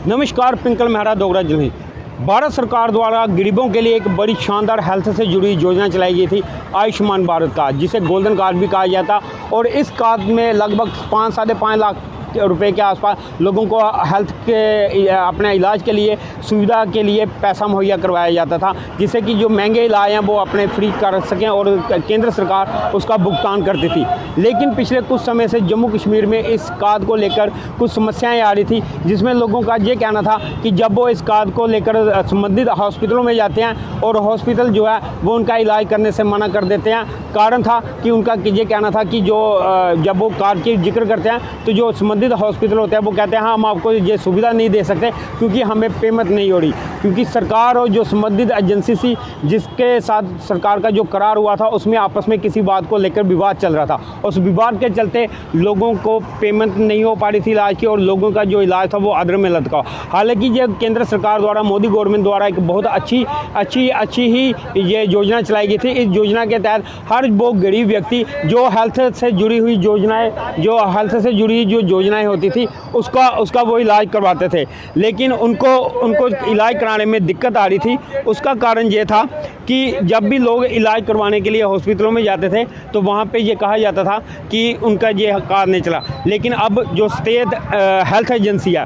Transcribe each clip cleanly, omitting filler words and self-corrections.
नमस्कार, पिंकल मेहरा डोगरा जिले। भारत सरकार द्वारा गरीबों के लिए एक बड़ी शानदार हेल्थ से जुड़ी योजना चलाई गई थी, आयुष्मान भारत कार्ड, जिसे गोल्डन कार्ड भी कहा जाता। और इस कार्ड में लगभग 5-5.5 लाख रुपए के आसपास लोगों को हेल्थ के अपने इलाज के लिए सुविधा के लिए पैसा मुहैया करवाया जाता था, जिससे कि जो महंगे इलाज हैं वो अपने फ्री कर सकें और केंद्र सरकार उसका भुगतान करती थी। लेकिन पिछले कुछ समय से जम्मू कश्मीर में इस कार्ड को लेकर कुछ समस्याएं आ रही थी, जिसमें लोगों का ये कहना था कि जब वो इस कार्ड को लेकर संबंधित हॉस्पिटलों में जाते हैं और हॉस्पिटल जो है वो उनका इलाज करने से मना कर देते हैं। कारण था कि उनका ये कहना था कि जो जब वो कार्ड की जिक्र करते हैं तो जो संबंधित हॉस्पिटल होते हैं वो कहते हैं हाँ, हम आपको ये सुविधा नहीं दे सकते क्योंकि हमें पेमेंट नहीं हो रही। क्योंकि सरकार और जो संबंधित एजेंसी थी जिसके साथ सरकार का जो करार हुआ था उसमें आपस में किसी बात को लेकर विवाद चल रहा था। उस विवाद के चलते लोगों को पेमेंट नहीं हो पा रही थी इलाज की और लोगों का जो इलाज था वो अधर में लटका। हालांकि ये केंद्र सरकार द्वारा, मोदी गवर्नमेंट द्वारा एक बहुत अच्छी ही ये योजना चलाई गई थी। इस योजना के तहत हर वो गरीब व्यक्ति जो हेल्थ से जुड़ी हुई योजनाएं होती थी उसका वो इलाज करवाते थे। लेकिन उनको इलाज कराने में दिक्कत आ रही थी। उसका कारण ये था कि जब भी लोग इलाज करवाने के लिए हॉस्पिटलों में जाते थे तो वहाँ पे ये कहा जाता था कि उनका ये कार्ड नहीं चला। लेकिन अब जो स्टेट हेल्थ एजेंसी है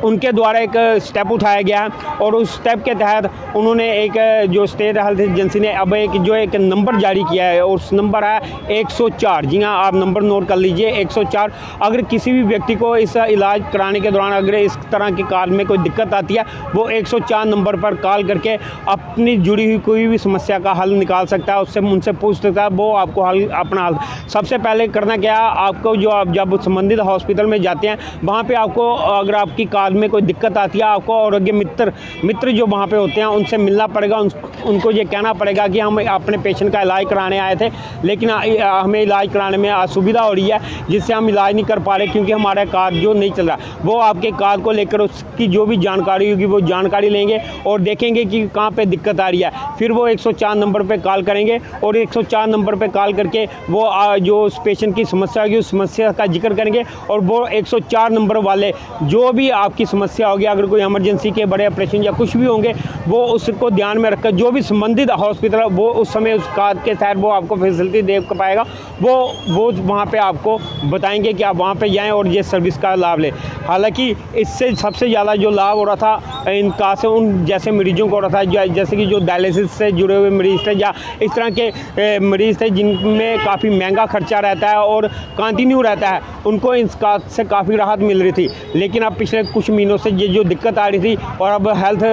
उनके द्वारा एक स्टेप उठाया गया है और उस स्टेप के तहत उन्होंने एक जो स्टेट हेल्थ एजेंसी ने अब एक नंबर जारी किया है और उस नंबर है 104। जी हाँ, आप नंबर नोट कर लीजिए, 104। अगर किसी भी व्यक्ति को इस इलाज कराने के दौरान अगर इस तरह के कार्ड में कोई दिक्कत आती है वो 104 नंबर पर कॉल करके अपनी जुड़ी हुई कोई भी समस्या का हल निकाल सकता है, उससे उनसे पूछ सकता है, वो आपको अपना हल। सबसे पहले करना क्या है, आपको जो आप जब संबंधित हॉस्पिटल में जाते हैं वहाँ पर आपको अगर आपकी कार्ड में कोई दिक्कत आती है आपको आरोग्य मित्र जो वहाँ पे होते हैं उनसे मिलना पड़ेगा। उनको ये कहना पड़ेगा कि हम अपने पेशेंट का इलाज कराने आए थे लेकिन हमें इलाज कराने में असुविधा हो रही है जिससे हम इलाज नहीं कर पा रहे क्योंकि हमारा कार्ड जो नहीं चल रहा। वो आपके कार्ड को लेकर उसकी जो भी जानकारी होगी वो जानकारी लेंगे और देखेंगे कि कहाँ पे दिक्कत आ रही है। फिर वो 104 नंबर पे कॉल करेंगे और 104 नंबर पे कॉल करके वो जो उस पेशेंट की समस्या होगी उस समस्या का जिक्र करेंगे और वो 104 नंबर वाले जो भी आपकी समस्या होगी, अगर कोई इमरजेंसी के बड़े ऑपरेशन या कुछ भी होंगे वो उसको ध्यान में रखकर जो भी संबंधित हॉस्पिटल वो उस समय उस कार्ड के तहत वो आपको फैसिलिटी दे पाएगा, वो वहाँ पे आपको बताएंगे कि आप वहाँ पे जाएं और ये सर्विस का लाभ लें। हालांकि इससे सबसे ज़्यादा जो लाभ हो रहा था इनका से उन जैसे मरीजों को हो रहा था जैसे कि जो डायलिसिस से जुड़े हुए मरीज थे या इस तरह के मरीज़ थे जिनमें काफ़ी महंगा खर्चा रहता है और कंटिन्यू रहता है, उनको इस कार्ड से काफ़ी राहत मिल रही थी। लेकिन अब पिछले कुछ महीनों से ये जो दिक्कत आ रही थी और अब हेल्थ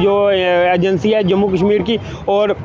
जो एजेंसी है जम्मू कश्मीर की और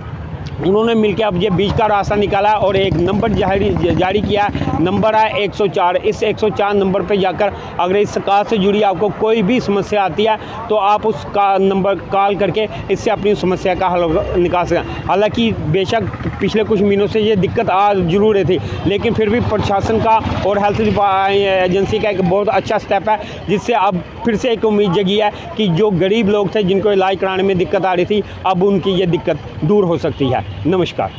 उन्होंने मिलकर अब ये बीच का रास्ता निकाला और एक नंबर जारी किया। नंबर है 104। इस 104 नंबर पे जाकर अगर इस कार्ड से जुड़ी आपको कोई भी समस्या आती है तो आप उसका नंबर कॉल करके इससे अपनी समस्या का हल निकाल सकें। हालांकि बेशक पिछले कुछ महीनों से ये दिक्कत आ जरूर रही थी लेकिन फिर भी प्रशासन का और हेल्थ एजेंसी का एक बहुत अच्छा स्टेप है जिससे अब फिर से एक उम्मीद जगी है कि जो गरीब लोग थे जिनको इलाज कराने में दिक्कत आ रही थी अब उनकी ये दिक्कत दूर हो सकती है। नमस्कार।